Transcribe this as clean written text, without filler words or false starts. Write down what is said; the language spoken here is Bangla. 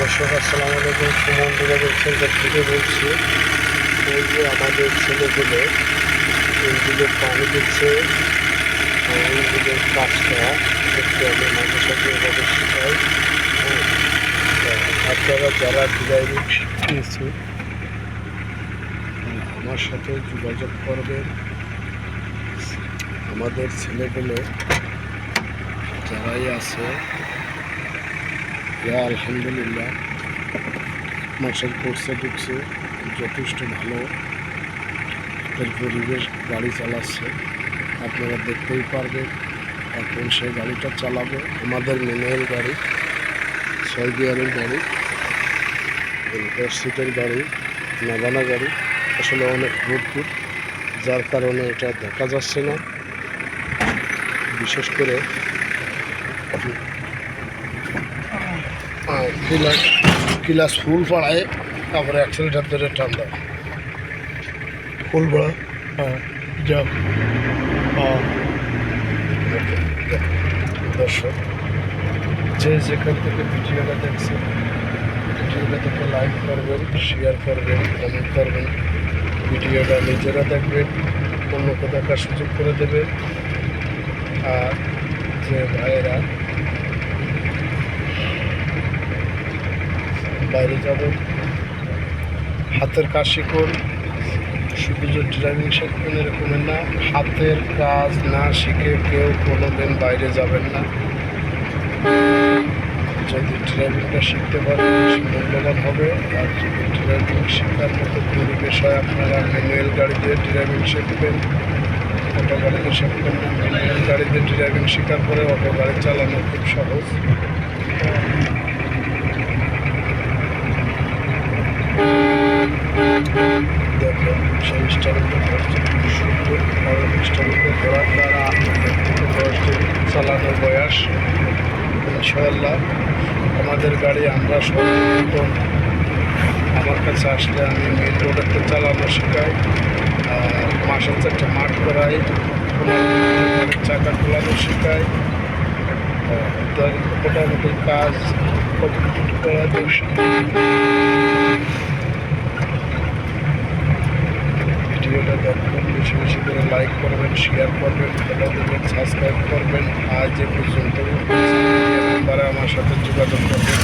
দর্শক আসসালামু আলাইকুম। সুমন ডিলার সেন্টার থেকে বলছি। এই যে আমাদের ছেলেগুলো ইঞ্জিনের পানি দিচ্ছে, ইঞ্জিনের কাজটা একটু আমি মাঝে সাথে এভাবে শেখাই। আপনারা যারা ড্রাইভিং শিখিয়েছি আমার সাথে যোগাযোগ করবেন। আমাদের ছেলেগুলো যারাই আছে আলহামদুলিল্লাহ মাসের কোর্সে ঢুকছে, যথেষ্ট ভালো এর পরিবেশ গাড়ি চালাচ্ছে। আপনারা দেখতেই পারবেন। এখন সেই গাড়িটা চালাবে আমাদের ম্যানুয়াল গাড়ি, 6 গিয়ারের গাড়ি, 10 সিটের গাড়ি, নাবানা গাড়ি। আসলে অনেক ভরপুর, যার কারণে এটা দেখা যাচ্ছে না। বিশেষ করে ক্লাস ফুল পাড়ায়, তারপরে অ্যাক্সিলেটার ধরে ঠান্ডা ফুল পাড়া। যাও দর্শক যে যেখান থেকে ভিডিওটা দেখছেন, ভিডিওটা থেকে লাইক করবেন, শেয়ার করবেন, কমেন্ট করবেন। ভিডিওটা নিজেরা দেখবেন, অন্যকে দেখার সুযোগ করে দেবেন। আর যে ভাইয়েরা বাইরে যাবেন, হাতের কাজ শিখুন। শুধু যে ড্রাইভিং শিখবেন এরকমের না, হাতের কাজ না শিখে কেউ কোনোদিন বাইরে যাবেন না। যদি ড্রাইভিংটা শিখতে পারেন মূল্যবান হবে। আর যদি ড্রাইভিং শেখার মতো পরিবেশ হয়, আপনারা ম্যানুয়াল গাড়িতে ড্রাইভিং শিখবেন, অটো গাড়িতে শিখবেন না। ম্যানুয়াল গাড়িতে ড্রাইভিং শেখার পরে অটো গাড়ি চালানো খুব সহজ। দেখবেন সেই স্টাইলটা করছে খুব সুন্দর। কারণ স্টাইলটা করার দ্বারা 10 দিন চালানোর বয়স। ইনশাআল্লাহ আমাদের গাড়ি আমরা সর্বপ্রথম আমার কাছে আসলে আমি মেন রোডেতে চালানো শেখাই, আর মাসে 4টা মাঠ করাই, চাকা খোলানো শেখাই। মোটামুটি কাজ কমপ্লিট করা যায়। ভিডিওটা দেখবেন, বেশি বেশি করে লাইক করবেন, শেয়ার করবেন, ফলো দেবেন, সাবস্ক্রাইব করবেন। আজ এ পর্যন্ত আমার সাথে যোগাযোগ করবেন।